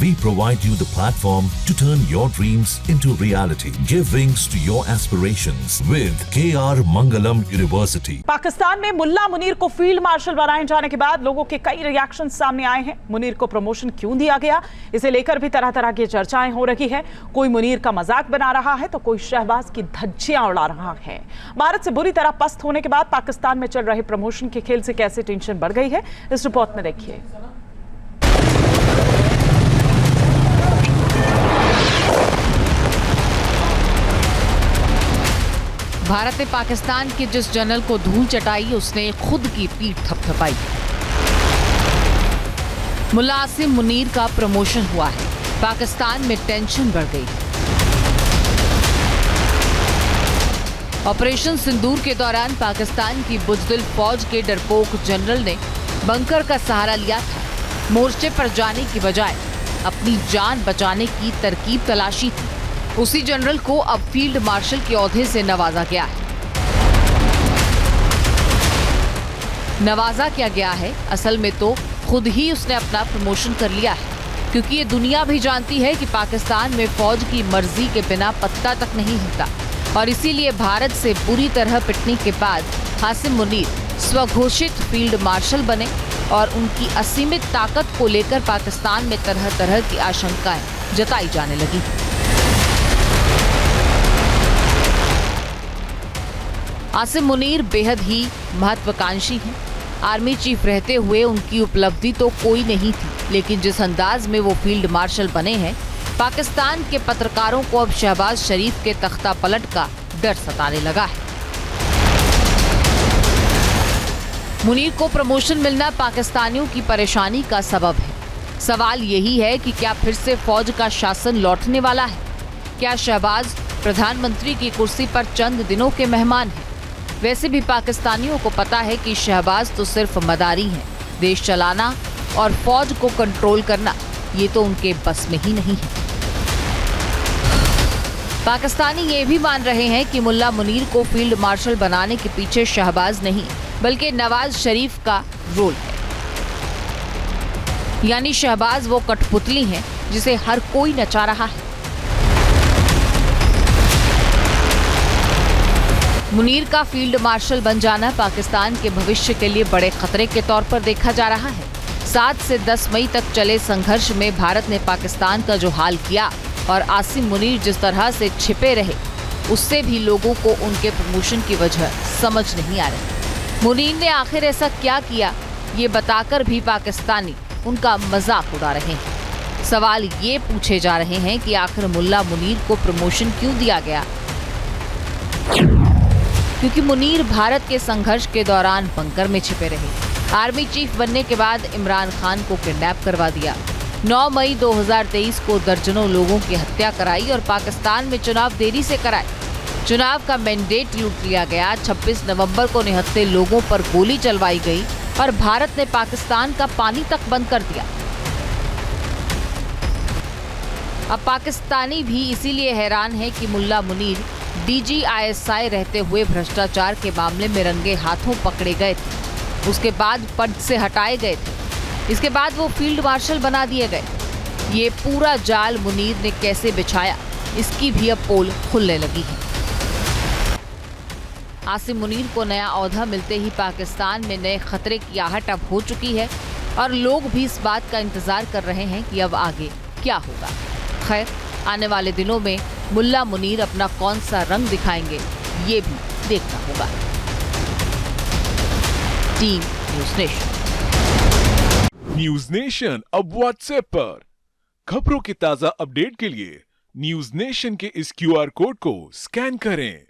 We provide you the platform to turn your dreams into reality. Give wings to your aspirations with KR Mangalam University. Pakistan में मुल्ला मुनीर को field marshal बनाए जाने के बाद लोगों के कई रिएक्शन सामने आए हैं। मुनीर को प्रमोशन क्यों दिया गया, इसे लेकर भी तरह तरह की चर्चाएं हो रही है। कोई मुनीर का मजाक बना रहा है तो कोई शहबाज की धज्जियां उड़ा रहा है। भारत से बुरी तरह पस्त होने के बाद पाकिस्तान में चल रहे प्रमोशन के खेल से कैसे टेंशन बढ़ गई है, इस रिपोर्ट में देखिए। भारत ने पाकिस्तान के जिस जनरल को धूल चटाई, उसने खुद की पीठ थपथपाई। मुल्ला आसिम मुनीर का प्रमोशन हुआ है, पाकिस्तान में टेंशन बढ़ गई। ऑपरेशन सिंदूर के दौरान पाकिस्तान की बुजदिल फौज के डरपोक जनरल ने बंकर का सहारा लिया था। मोर्चे पर जाने की बजाय अपनी जान बचाने की तरकीब तलाशी थी। उसी जनरल को अब फील्ड मार्शल के ओहदे से नवाजा गया है। नवाजा क्या गया है, असल में तो खुद ही उसने अपना प्रमोशन कर लिया है, क्योंकि ये दुनिया भी जानती है कि पाकिस्तान में फौज की मर्जी के बिना पत्ता तक नहीं हिलता। और इसीलिए भारत से बुरी तरह पिटने के बाद आसिम मुनीर स्वघोषित फील्ड मार्शल बने और उनकी असीमित ताकत को लेकर पाकिस्तान में तरह तरह की आशंकाएं जताई जाने लगी। आसिम मुनीर बेहद ही महत्वाकांक्षी हैं। आर्मी चीफ रहते हुए उनकी उपलब्धि तो कोई नहीं थी, लेकिन जिस अंदाज में वो फील्ड मार्शल बने हैं, पाकिस्तान के पत्रकारों को अब शहबाज शरीफ के तख्ता पलट का डर सताने लगा है। मुनीर को प्रमोशन मिलना पाकिस्तानियों की परेशानी का सबब है। सवाल यही है कि क्या फिर से फौज का शासन लौटने वाला है? क्या शहबाज प्रधानमंत्री की कुर्सी पर चंद दिनों के मेहमान हैं? वैसे भी पाकिस्तानियों को पता है कि शहबाज तो सिर्फ मदारी हैं। देश चलाना और फौज को कंट्रोल करना, ये तो उनके बस में ही नहीं है। पाकिस्तानी ये भी मान रहे हैं कि मुल्ला मुनीर को फील्ड मार्शल बनाने के पीछे शहबाज नहीं, बल्कि नवाज शरीफ का रोल है। यानी शहबाज वो कठपुतली हैं जिसे हर कोई नचा रहा है। मुनीर का फील्ड मार्शल बन जाना पाकिस्तान के भविष्य के लिए बड़े खतरे के तौर पर देखा जा रहा है। 7 से 10 मई तक चले संघर्ष में भारत ने पाकिस्तान का जो हाल किया और आसिम मुनीर जिस तरह से छिपे रहे, उससे भी लोगों को उनके प्रमोशन की वजह समझ नहीं आ रही। मुनीर ने आखिर ऐसा क्या किया, ये बताकर भी पाकिस्तानी उनका मजाक उड़ा रहे हैं। सवाल ये पूछे जा रहे हैं कि आखिर मुल्ला मुनीर को प्रमोशन क्यों दिया गया? क्योंकि मुनीर भारत के संघर्ष के दौरान बंकर में छिपे रहे। आर्मी चीफ बनने के बाद इमरान खान को किडनैप करवा दिया। 9 मई 2023 को दर्जनों लोगों की हत्या कराई और पाकिस्तान में चुनाव देरी से कराए। चुनाव का मैंडेट लूट लिया गया। 26 नवंबर को निहत्थे लोगों पर गोली चलवाई गई और भारत ने पाकिस्तान का पानी तक बंद कर दिया। अब पाकिस्तानी भी इसीलिए हैरान है कि मुल्ला मुनीर DGISI रहते हुए भ्रष्टाचार के मामले में रंगे हाथों पकड़े गए थे। उसके बाद पद से हटाए गए थे। इसके बाद वो फील्ड मार्शल बना दिए गए। ये पूरा जाल मुनीर ने कैसे बिछाया, इसकी भी अब पोल खुलने लगी है। आसिम मुनीर को नया ओहदा मिलते ही पाकिस्तान में नए खतरे की आहट अब हो चुकी है और लोग भी इस बात का इंतजार कर रहे हैं कि अब आगे क्या होगा। खैर, आने वाले दिनों में मुल्ला मुनीर अपना कौन सा रंग दिखाएंगे, ये भी देखना होगा। Team news nation. News nation अब व्हाट्सएप पर खबरों के ताजा अपडेट के लिए न्यूज़ नेशन के इस QR कोड को स्कैन करें।